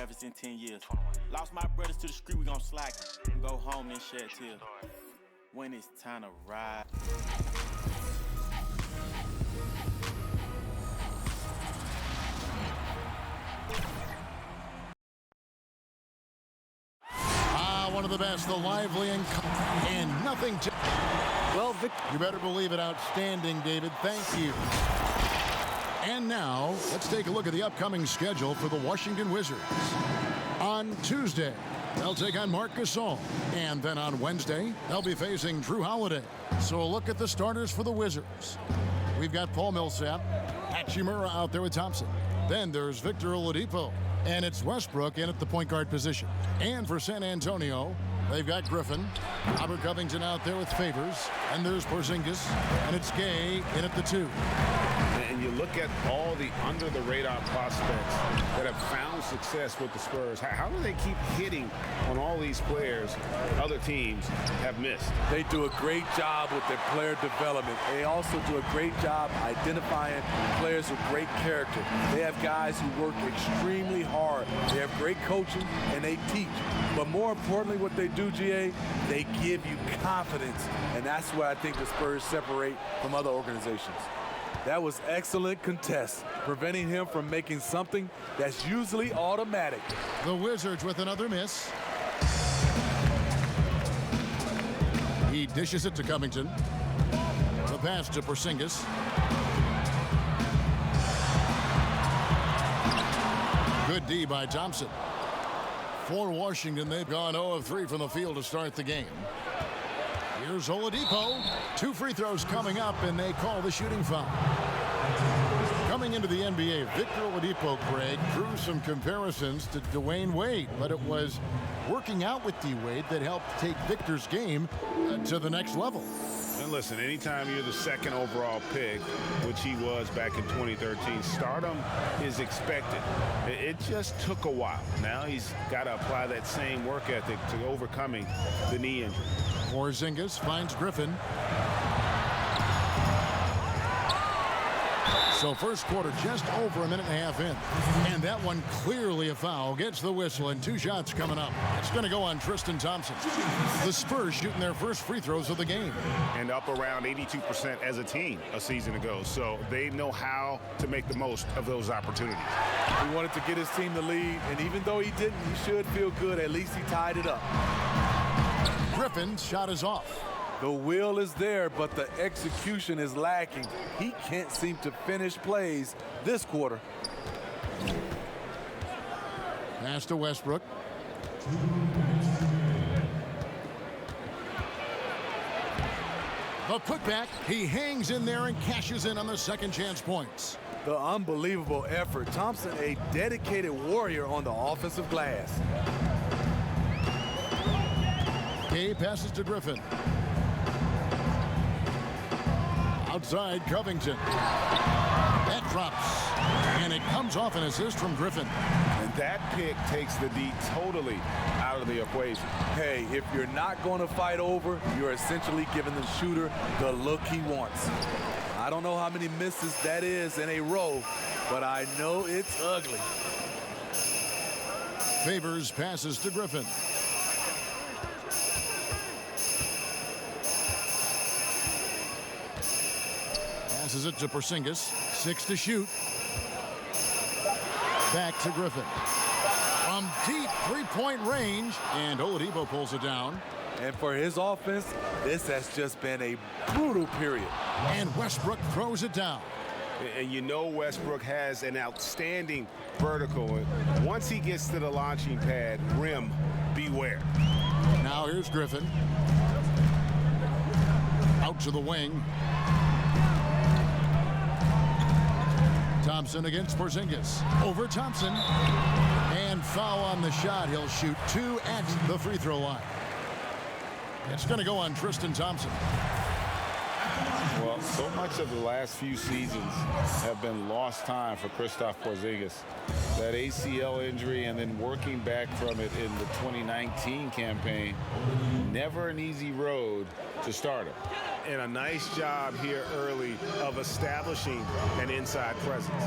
breakfast in 10 years. Lost my brothers to the street, we gon' slack and go home and shed tears. When it's time to ride. One of the best, the lively and nothing to... Well, Vic, you better believe it. Outstanding, David. Thank you. And now, let's take a look at the upcoming schedule for the Washington Wizards. On Tuesday, they'll take on Marc Gasol. And then on Wednesday, they'll be facing Drew Holiday. So a look at the starters for the Wizards. We've got Paul Millsap, Hachimura out there with Thompson. Then there's Victor Oladipo. And it's Westbrook in at the point guard position. And for San Antonio, they've got Griffin, Robert Covington out there with Favors, and there's Porzingis, and it's Gay in at the 2. And you look at all the under-the-radar prospects that have found success with the Spurs. How do they keep hitting on all these players other teams have missed? They do a great job with their player development. They also do a great job identifying players with great character. They have guys who work extremely hard. They have great coaching, and they teach. But more importantly, what they do, GA, they give you confidence. And that's where I think the Spurs separate from other organizations. That was excellent contest, preventing him from making something that's usually automatic. The Wizards with another miss. He dishes it to Covington. The pass to Porzingis. Good D by Thompson. For Washington, they've gone 0 of 3 from the field to start the game. Here's Oladipo. 2 free throws coming up, and they call the shooting foul. Coming into the NBA, Victor Oladipo, Craig, drew some comparisons to Dwayne Wade, but it was working out with D-Wade that helped take Victor's game to the next level. And listen, anytime you're the second overall pick, which he was back in 2013, stardom is expected. It just took a while. Now he's got to apply that same work ethic to overcoming the knee injury. Porzingis finds Griffin. So first quarter just over a minute and a half in. And that one clearly a foul. Gets the whistle and 2 shots coming up. It's going to go on Tristan Thompson. The Spurs shooting their first free throws of the game. And up around 82% as a team a season ago. So they know how to make the most of those opportunities. He wanted to get his team the lead, and even though he didn't, he should feel good. At least he tied it up. Griffin's shot is off. The will is there, but the execution is lacking. He can't seem to finish plays this quarter. Pass to Westbrook. The putback. He hangs in there and cashes in on the second chance points. The unbelievable effort. Thompson, a dedicated warrior on the offensive glass. Gay passes to Griffin. Outside, Covington. That drops. And it comes off an assist from Griffin. And that pick takes the D totally out of the equation. Hey, if you're not going to fight over, you're essentially giving the shooter the look he wants. I don't know how many misses that is in a row, but I know it's ugly. Favors passes to Griffin. Passes it to Porzingis. 6 to shoot. Back to Griffin. From deep three-point range. And Oladipo pulls it down. And for his offense, this has just been a brutal period. And Westbrook throws it down. And you know Westbrook has an outstanding vertical. Once he gets to the launching pad, rim, beware. Now here's Griffin. Out to the wing. Thompson against Porzingis. Over Thompson. And foul on the shot. He'll shoot 2 at the free throw line. It's going to go on Tristan Thompson. Well, so much of the last few seasons have been lost time for Kristaps Porzingis. That ACL injury and then working back from it in the 2019 campaign. Never an easy road to start him. And a nice job here early of establishing an inside presence.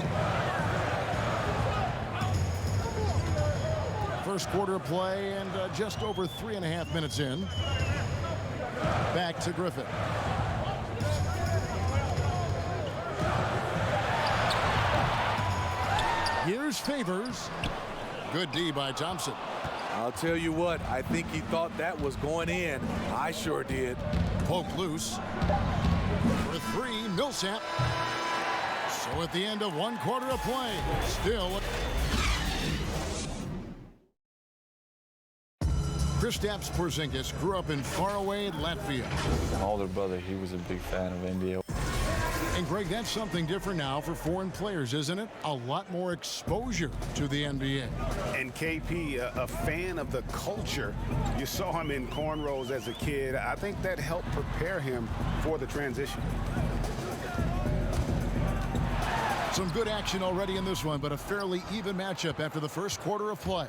first quarter of play and just over 3.5 minutes in. Back to Griffin. Here's Favors. Good D by Thompson. I'll tell you what, I think he thought that was going in. I sure did. Poke loose. For three, Millsap. So at the end of 1 quarter of play, still. Kristaps Porzingis grew up in faraway Latvia. My older brother, he was a big fan of NBA. And Greg, that's something different now for foreign players, isn't it? A lot more exposure to the NBA. And KP, a fan of the culture. You saw him in cornrows as a kid. I think that helped prepare him for the transition. Some good action already in this one, but a fairly even matchup after the first quarter of play.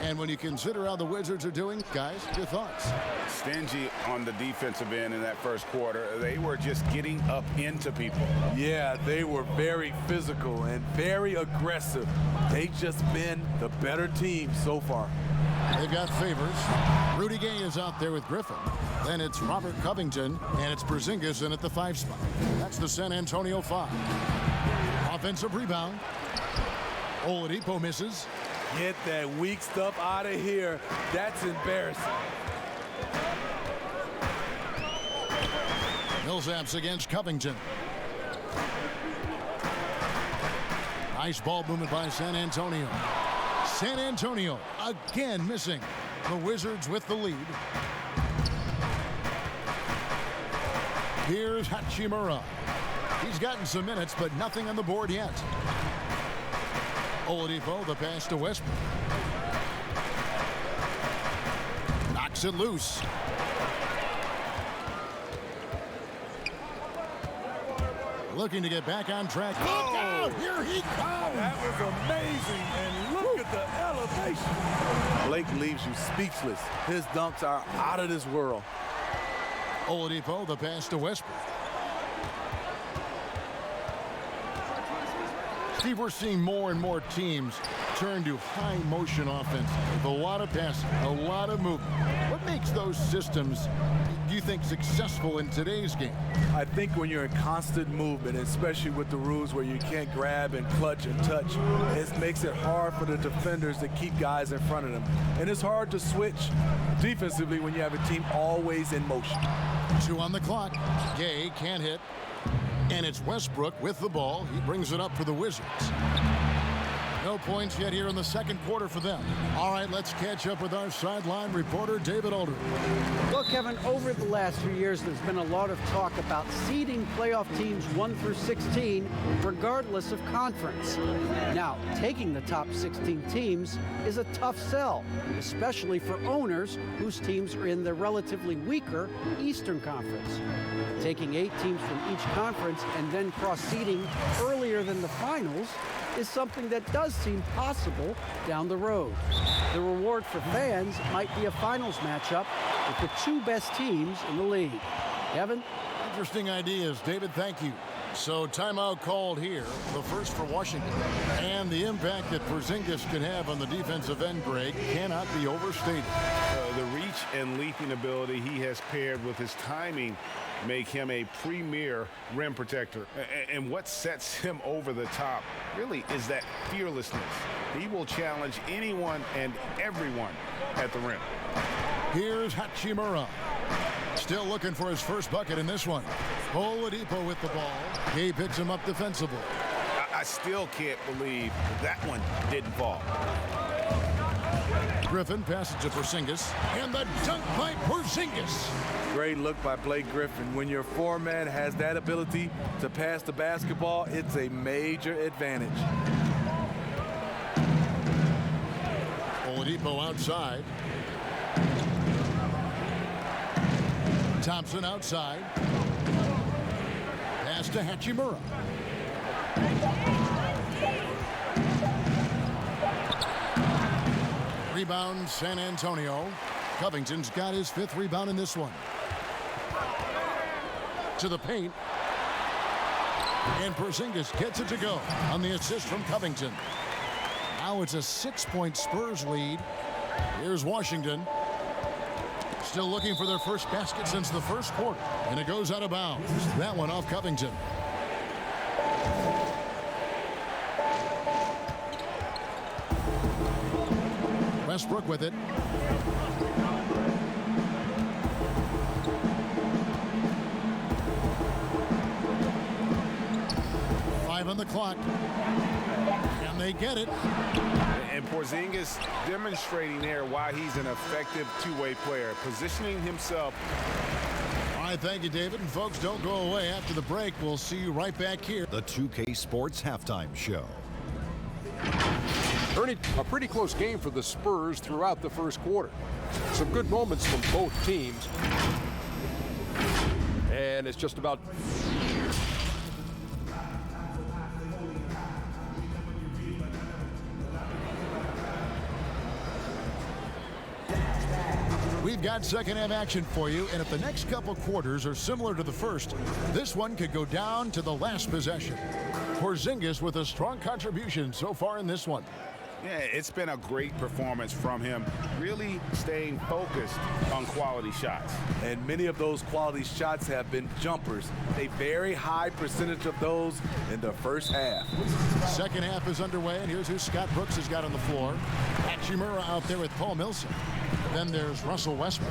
And when you consider how the Wizards are doing, guys, your thoughts? Stingy on the defensive end in that first quarter. They were just getting up into people. Yeah, they were very physical and very aggressive. They've just been the better team so far. They've got Favors. Rudy Gay is out there with Griffin. Then it's Robert Covington, and it's Porzingis in at the 5 spot. That's the San Antonio 5. Offensive rebound. Oladipo misses. Get that weak stuff out of here. That's embarrassing. Millsap's against Covington. Nice ball movement by San Antonio. San Antonio again missing. The Wizards with the lead. Here's Hachimura. He's gotten some minutes, but nothing on the board yet. Oladipo, the pass to Westbrook. Knocks it loose. Looking to get back on track. Look out! Here he comes! That was amazing, and look at the elevation. Blake leaves you speechless. His dunks are out of this world. Oladipo, the pass to Westbrook. Steve, we're seeing more and more teams turn to high motion offense with a lot of passing, a lot of movement. What makes those systems, do you think, successful in today's game? I think when you're in constant movement, especially with the rules where you can't grab and clutch and touch, it makes it hard for the defenders to keep guys in front of them. And it's hard to switch defensively when you have a team always in motion. 2 on the clock. Gay can't hit. And it's Westbrook with the ball. He brings it up for the Wizards. No points yet here in the second quarter for them. All right, let's catch up with our sideline reporter, David Aldridge. Well, Kevin, over the last few years, there's been a lot of talk about seeding playoff teams 1 through 16, regardless of conference. Now, taking the top 16 teams is a tough sell, especially for owners whose teams are in the relatively weaker Eastern Conference. Taking 8 teams from each conference and then cross-seeding earlier than the finals is something that does seem possible down the road. The reward for fans might be a finals matchup with the 2 best teams in the league. Kevin? Interesting ideas, David. Thank you. So timeout called here, the first for Washington. And the impact that Porzingis can have on the defensive end, Greg, cannot be overstated. The reach and leaping ability he has paired with his timing make him a premier rim protector. And what sets him over the top really is that fearlessness. He will challenge anyone and everyone at the rim. Here's Hachimura. Still looking for his first bucket in this one. Oladipo with the ball. Gay picks him up defensively. I still can't believe that one didn't fall. Griffin passes to Porzingis, and the dunk by Porzingis. Great look by Blake Griffin. When your foreman has that ability to pass the basketball, it's a major advantage. Oladipo outside. Thompson outside. Pass to Hachimura. Rebound, San Antonio. Covington's got his 5th rebound in this one. To the paint. And Porzingis gets it to go on the assist from Covington. Now it's a 6-point Spurs lead Here's Washington. Still looking for their first basket since the first quarter. And it goes out of bounds. That one off Covington. Westbrook with it. On the clock, and they get it. And Porzingis demonstrating there why he's an effective two-way player, positioning himself. All right, thank you, David. And folks, don't go away. After the break, we'll see you right back here. The 2K Sports Halftime Show. Ernie, a pretty close game for the Spurs throughout the first quarter. Some good moments from both teams. And it's just about... We've got second half action for you, and if the next couple quarters are similar to the first, this one could go down to the last possession. Porzingis with a strong contribution so far in this one. Yeah, it's been a great performance from him, really staying focused on quality shots. And many of those quality shots have been jumpers. A very high percentage of those in the first half. Second half is underway, and here's who Scott Brooks has got on the floor. Hachimura out there with Paul Millsap. Then there's Russell Westbrook.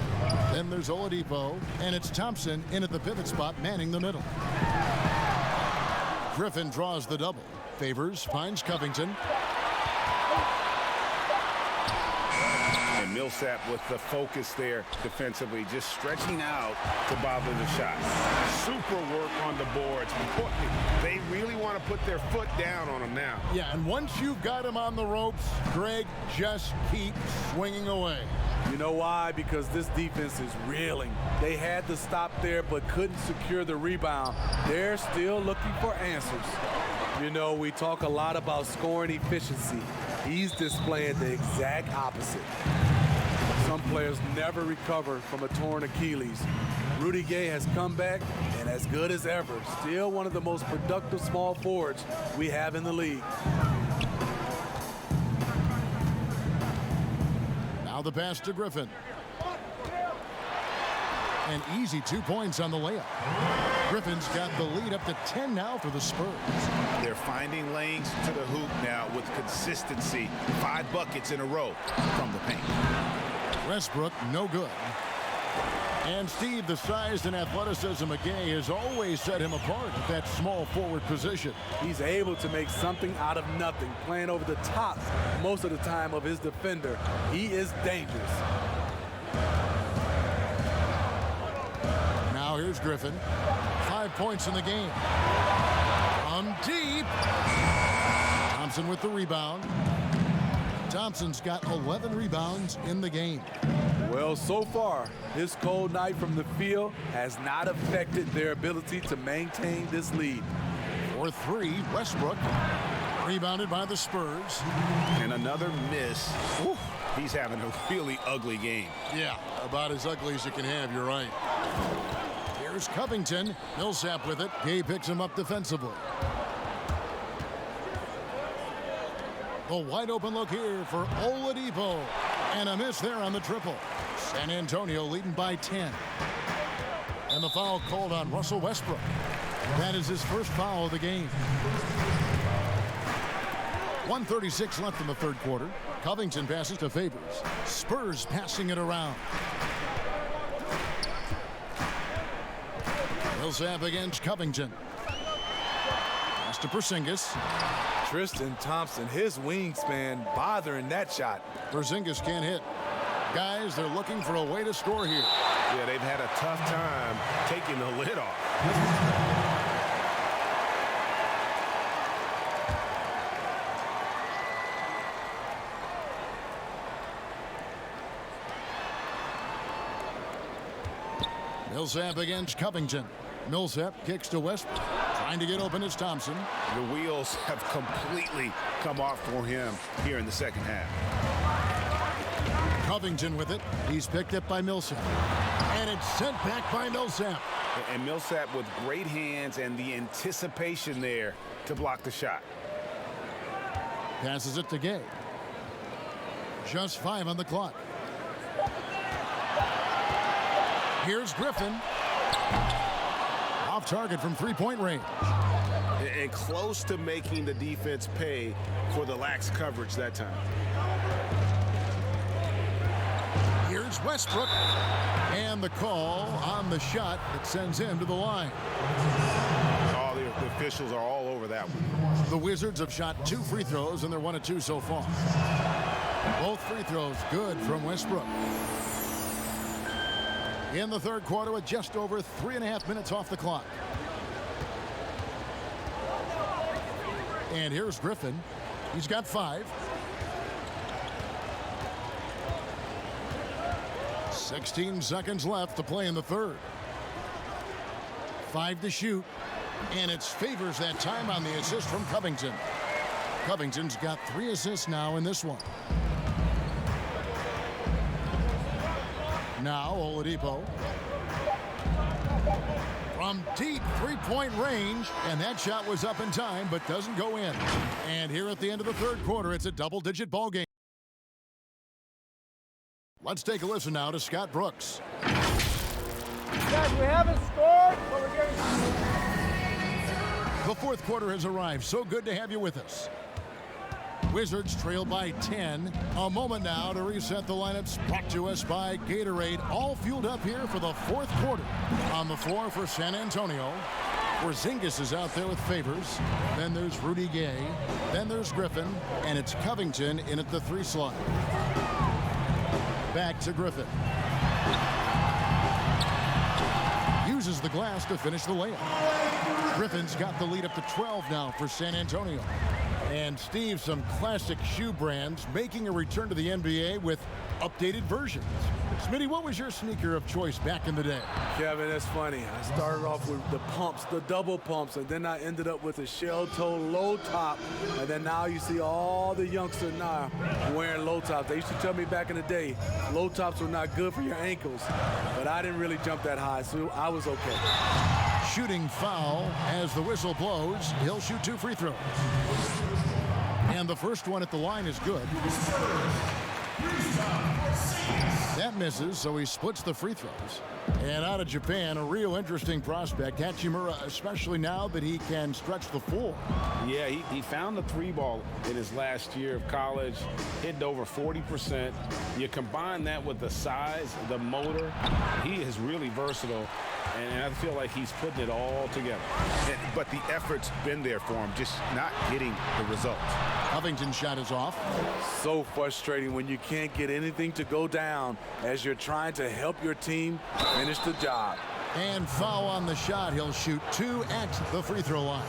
Then there's Oladipo, and it's Thompson in at the pivot spot, manning the middle. Griffin draws the double. Favors, finds Covington. And Millsap with the focus there defensively, just stretching out to bother the shot. Super work on the boards. They really want to put their foot down on him now. Yeah, and once you've got him on the ropes, Greg, just keep swinging away. You know why? Because this defense is reeling. They had to stop there but couldn't secure the rebound. They're still looking for answers. You know, we talk a lot about scoring efficiency. He's displaying the exact opposite. Some players never recover from a torn Achilles. Rudy Gay has come back and as good as ever. Still one of the most productive small forwards we have in the league. Now the pass to Griffin. An easy 2 points on the layup. Griffin's got the lead up to 10 now for the Spurs. They're finding lanes to the hoop now with consistency. 5 buckets in a row from the paint. Westbrook, no good. And Steve, the size and athleticism of Gay has always set him apart at that small forward position. He's able to make something out of nothing, playing over the top most of the time of his defender. He is dangerous. Now here's Griffin. 5 points in the game. From deep. Thompson with the rebound. Thompson's got 11 rebounds in the game. Well, so far, this cold night from the field has not affected their ability to maintain this lead. For 3, Westbrook. Rebounded by the Spurs. And another miss. Ooh, he's having a really ugly game. Yeah, about as ugly as you can have, you're right. Here's Covington. Millsap with it. Gay picks him up defensively. A wide open look here for Oladipo. And a miss there on the triple. San Antonio leading by 10. And the foul called on Russell Westbrook. That is his first foul of the game. 1:36 left in the third quarter. Covington passes to Favors. Spurs passing it around. Millsap against Covington. Pass to Porzingis. Tristan Thompson, his wingspan bothering that shot. Porzingis can't hit. Guys, they're looking for a way to score here. Yeah, they've had a tough time taking the lid off. Millsap against Covington. Millsap kicks to Westbrook. Trying to get open is Thompson. The wheels have completely come off for him here in the second half. Covington with it. He's picked up by Millsap. And it's sent back by Millsap. And Millsap with great hands and the anticipation there to block the shot. Passes it to Gay. Just 5 on the clock. Here's Griffin. Off target from three-point range. And close to making the defense pay for the lax coverage that time. Here's Westbrook. And the call on the shot that sends him to the line. Oh, the officials are all over that one. The Wizards have shot 2 free throws, and they're 1 of 2 so far. Both free throws good from Westbrook. In the third quarter with just over 3.5 minutes off the clock. And here's Griffin. He's got 5. 16 seconds left to play in the third. 5 to shoot. And it's Favors that time on the assist from Covington. Covington's got 3 assists now in this one. Now Oladipo. From deep three-point range, and that shot was up in time but doesn't go in. And here at the end of the third quarter, it's a double-digit ball game. Let's take a listen now to Scott Brooks. Guys, we haven't scored, but we're getting... The fourth quarter has arrived. So good to have you with us. Wizards trail by 10. A moment now to reset the lineups, brought to us by Gatorade. All fueled up here for the fourth quarter. On the floor for San Antonio, Porzingis is out there with Favors. Then there's Rudy Gay. Then there's Griffin. And it's Covington in at the 3 slot. Back to Griffin. Uses the glass to finish the layup. Griffin's got the lead up to 12 now for San Antonio. And Steve, some classic shoe brands making a return to the NBA with updated versions. Smitty, what was your sneaker of choice back in the day? Kevin, that's funny. I started off with the pumps, the double pumps, and then I ended up with a shell-toe low top. And then now you see all the youngsters now wearing low tops. They used to tell me back in the day, low tops were not good for your ankles. But I didn't really jump that high, so I was okay. Shooting foul as the whistle blows. He'll shoot 2 free throws. And the first one at the line is good. That misses, so he splits the free throws. And out of Japan, a real interesting prospect, Hachimura, especially now that he can stretch the floor. Yeah, he found the 3-ball in his last year of college, hitting over 40%. You combine that with the size, the motor, he is really versatile. And I feel like he's putting it all together. But the effort's been there for him, just not getting the results. Covington's shot is off. So frustrating when you can't get anything to go down as you're trying to help your team finish the job. And foul on the shot. He'll shoot 2 at the free throw line.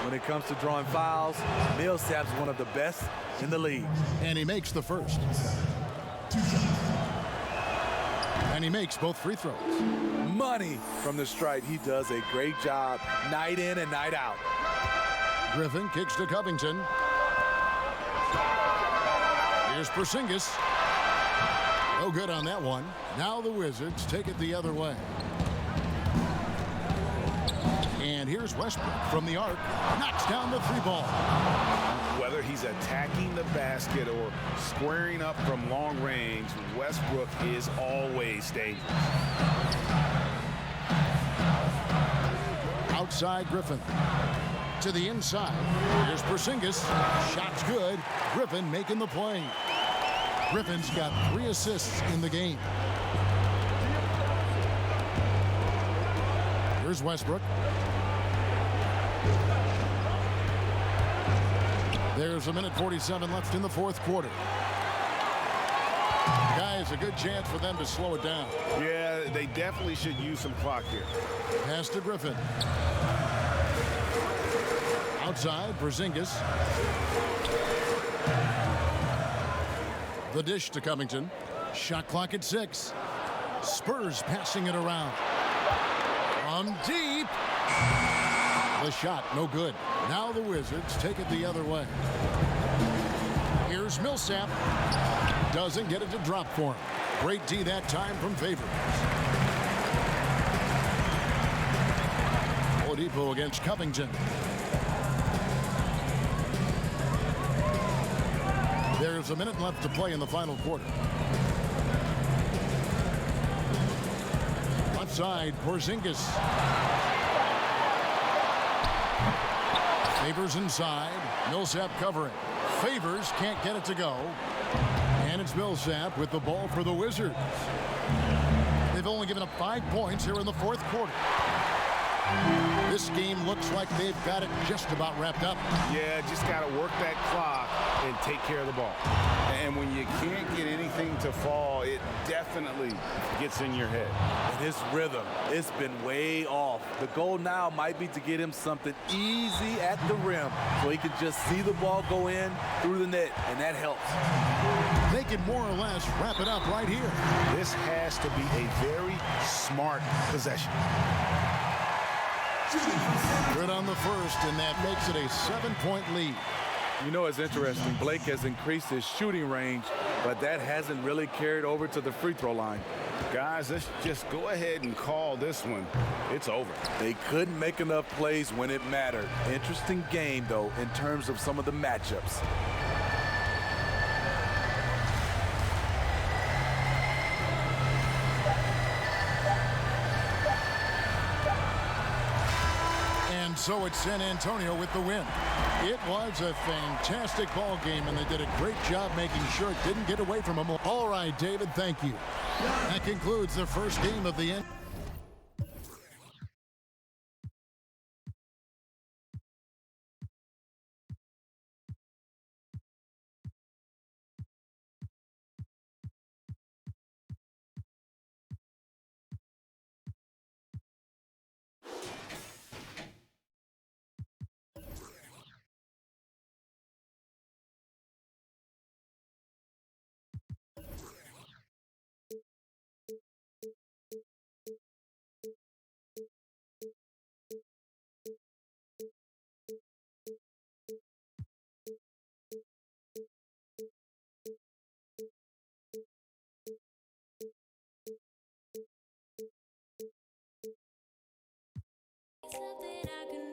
When it comes to drawing fouls, Millsap's one of the best in the league. And he makes the first. And he makes both free throws. Money from the stripe. He does a great job night in and night out. Griffin kicks to Covington. Here's Porzingis. No good on that one. Now the Wizards take it the other way. And here's Westbrook from the arc. Knocks down the 3-ball. Whether he's attacking the basket or squaring up from long range, Westbrook is always dangerous. Outside Griffin. To the inside. Here's Porzingis. Shot's good. Griffin making the play. Griffin's got 3 assists in the game. Here's Westbrook. There's a minute 47 left in the fourth quarter. Guys, a good chance for them to slow it down. Yeah, they definitely should use some clock here. Pass to Griffin. Outside, Porzingis. The dish to Covington. Shot clock at 6. Spurs passing it around. From deep. The shot, no good. Now the Wizards take it the other way. Here's Millsap. Doesn't get it to drop for him. Great D that time from Favors. Oladipo against Covington. There's a minute left to play in the final quarter. Left side, Porzingis. Favors inside. Millsap covering. Favors can't get it to go. And it's Millsap with the ball for the Wizards. They've only given up 5 points here in the fourth quarter. This game looks like they've got it just about wrapped up. Yeah, just got to work that clock and take care of the ball. And when you can't get anything to fall, it definitely gets in your head. And his rhythm, it's been way off. The goal now might be to get him something easy at the rim so he can just see the ball go in through the net, and that helps. They can more or less wrap it up right here. This has to be a very smart possession. Good on the first, and that makes it a 7-point lead. You know, it's interesting. Blake has increased his shooting range, but that hasn't really carried over to the free throw line. Guys, let's just go ahead and call this one. It's over. They couldn't make enough plays when it mattered. Interesting game, though, in terms of some of the matchups. And so it's San Antonio with the win. It was a fantastic ball game, and they did a great job making sure it didn't get away from them. All right, David, thank you. That concludes the first game of the end. Something I can